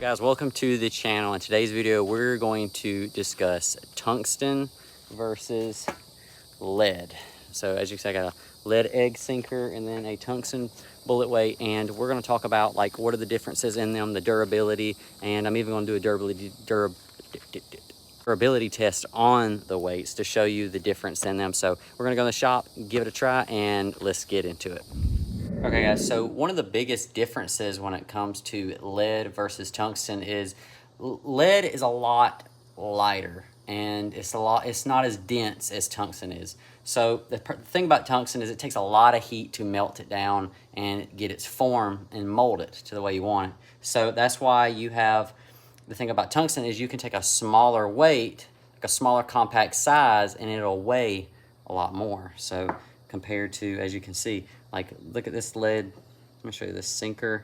Guys, welcome to the channel. In today's video we're going to discuss tungsten versus lead. So as you can see, I got a lead egg sinker and then a tungsten bullet weight, and we're going to talk about like what are the differences in them, the durability, and I'm even going to do a durability test on the weights to show you the difference in them. So we're going to go in the shop, give it a try, and let's get into it. Okay guys, so one of the biggest differences when it comes to lead versus tungsten is lead is a lot lighter and it's not as dense as tungsten is. So the thing about tungsten is it takes a lot of heat to melt it down and get its form and mold it to the way you want it. So that's why you have, the thing about tungsten is you can take a smaller weight, like a smaller compact size, and it'll weigh a lot more. So compared to, as you can see, like look at this lead, let me show you this sinker,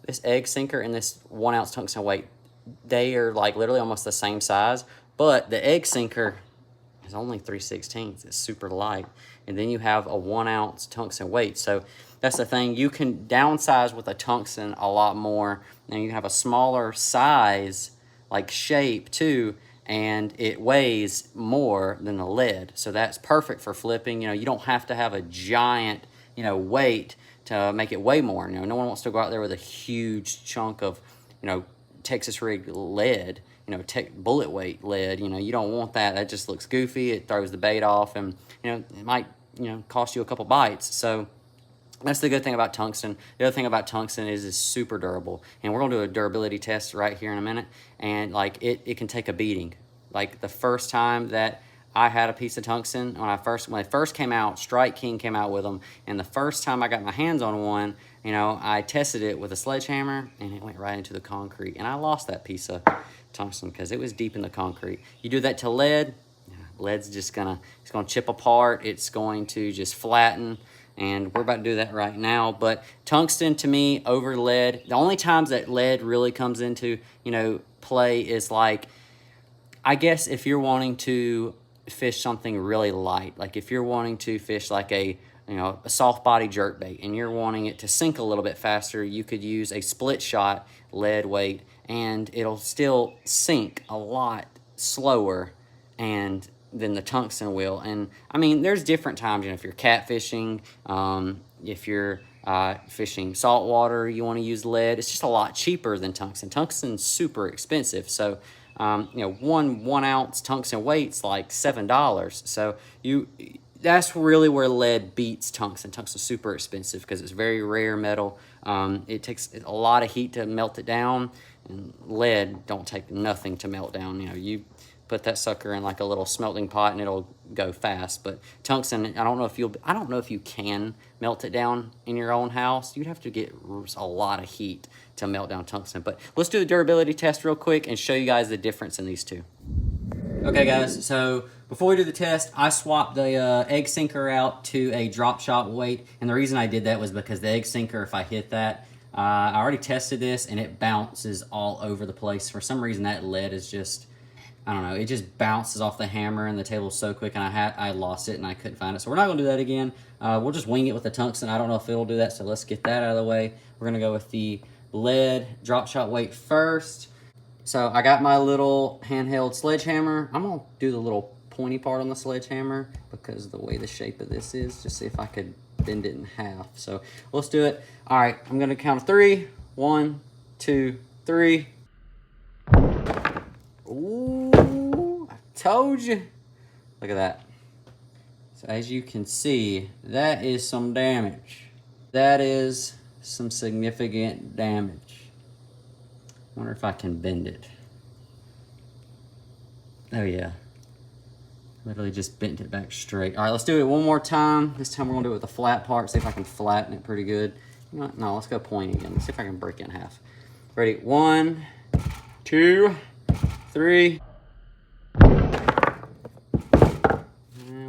this egg sinker and this 1 ounce tungsten weight. They are like literally almost the same size, but the egg sinker is only 3/16. It's super light. And then you have a 1 ounce tungsten weight. So that's the thing, you can downsize with a tungsten a lot more, and you have a smaller size, like shape too, and it weighs more than the lead. So that's perfect for flipping. You know, you don't have to have a giant, you know, weight to make it weigh more. You know, no one wants to go out there with a huge chunk of, you know, Texas rig lead, you know, bullet weight lead. You know, you don't want that. That just looks goofy. It throws the bait off, and you know, it might, you know, cost you a couple bites. So that's the good thing about tungsten. The other thing about tungsten is it's super durable. And we're gonna do a durability test right here in a minute. And like it can take a beating. Like the first time that I had a piece of tungsten, when they first came out, Strike King came out with them. And the first time I got my hands on one, you know, I tested it with a sledgehammer and it went right into the concrete. And I lost that piece of tungsten because it was deep in the concrete. You do that to lead, lead's just it's gonna chip apart. It's going to just flatten. And we're about to do that right now. But tungsten to me over lead, the only times that lead really comes into, you know, play is like, I guess if you're wanting to fish something really light, like if you're wanting to fish like a, you know, a soft body jerkbait and you're wanting it to sink a little bit faster, you could use a split shot lead weight and it'll still sink a lot slower and than the tungsten will. And I mean, there's different times, you know, if you're catfishing, if you're fishing saltwater, you want to use lead. It's just a lot cheaper than tungsten. Tungsten's super expensive. So you know, one ounce tungsten weight's like $7. So that's really where lead beats tungsten. Tungsten's super expensive because it's very rare metal. It takes a lot of heat to melt it down, and lead don't take nothing to melt down. You know, you put that sucker in like a little smelting pot and it'll go fast. But tungsten, I don't know if you can melt it down in your own house. You'd have to get a lot of heat to melt down tungsten. But let's do the durability test real quick and show you guys the difference in these two. Okay guys, so before we do the test, I swapped the egg sinker out to a DropShot weight. And the reason I did that was because the egg sinker, if I hit that, I already tested this and it bounces all over the place. For some reason that lead is just, I don't know, it just bounces off the hammer and the table so quick, and I lost it and I couldn't find it. So we're not gonna do that again. We'll just wing it with the tungsten. I don't know if it'll do that, so let's get that out of the way. We're gonna go with the lead DropShot weight first. So I got my little handheld sledgehammer. I'm gonna do the little pointy part on the sledgehammer because of the way the shape of this is, just see if I could bend it in half. So let's do it. All right, I'm gonna count to 3. 1, 2, 3. Ooh, I told you. Look at that. So as you can see, that is some damage. That is some significant damage. Wonder if I can bend it. Oh yeah. Literally just bent it back straight. All right, let's do it one more time. This time we're gonna do it with the flat part, see if I can flatten it pretty good. You know what? No, let's go pointy again. Let's see if I can break it in half. Ready? 1, 2, 3.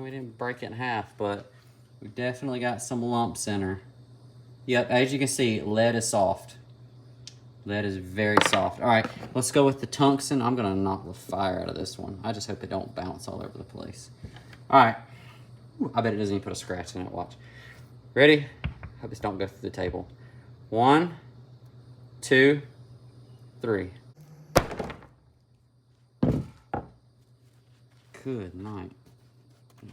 We didn't break it in half, but we definitely got some lumps in her. Yep, as you can see, lead is soft. Lead is very soft. All right, let's go with the tungsten. I'm gonna knock the fire out of this one. I just hope it don't bounce all over the place. All right. Ooh, I bet it doesn't even put a scratch in it, watch. Ready? Hope this don't go through the table. 1, 2, 3. Ooh, I told you. Look at that. So as you can see, that is some damage. That is very soft. All right, let's go with the tungsten. I'm gonna knock the fire out of this one. I just hope it don't bounce all over the place. All right. Ooh, I bet it doesn't even put a scratch in it, watch. Ready? Hope this don't go through the table. 1, 2, 3. Good night.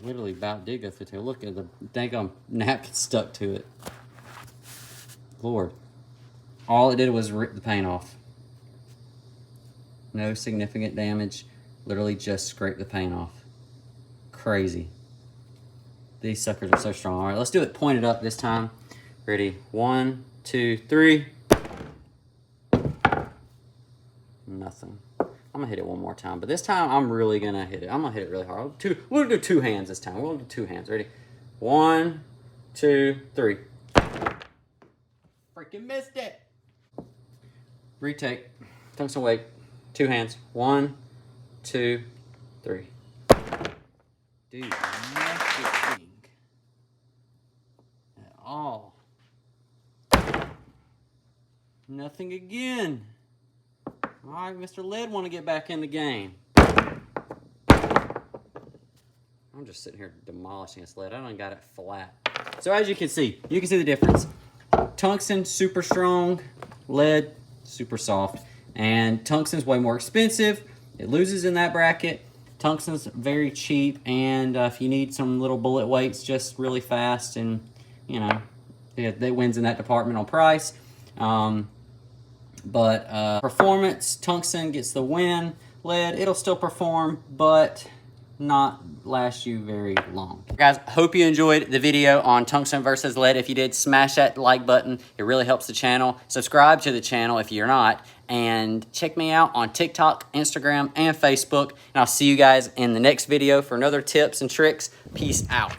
Literally about did go through the tail. Look at the daggone napkin stuck to it. Lord. All it did was rip the paint off. No significant damage. Literally just scraped the paint off. Crazy. These suckers are so strong. All right, let's do it pointed up this time. Ready? 1, 2, 3. Nothing. I'm gonna hit it one more time, but this time I'm really gonna hit it. I'm gonna hit it really hard. We'll do 2 hands this time. We'll do 2 hands. Ready? 1, 2, 3. Freaking missed it. Retake. Tungsten weight. 2 hands. 1, 2, 3. Dude, nothing at all. Nothing again. All right, Mr. Lead want to get back in the game. I'm just sitting here demolishing this lead. I don't got it flat. So as you can see the difference. Tungsten, super strong. Lead, super soft. And tungsten's way more expensive. It loses in that bracket. Tungsten's very cheap. And if you need some little bullet weights just really fast, and, you know, it wins in that department on price. But performance, tungsten gets the win. Lead, it'll still perform, but not last you very long. Guys, hope you enjoyed the video on tungsten versus lead. If you did, smash that like button. It really helps the channel. Subscribe to the channel if you're not. And check me out on TikTok, Instagram, and Facebook. And I'll see you guys in the next video for another tips and tricks. Peace out.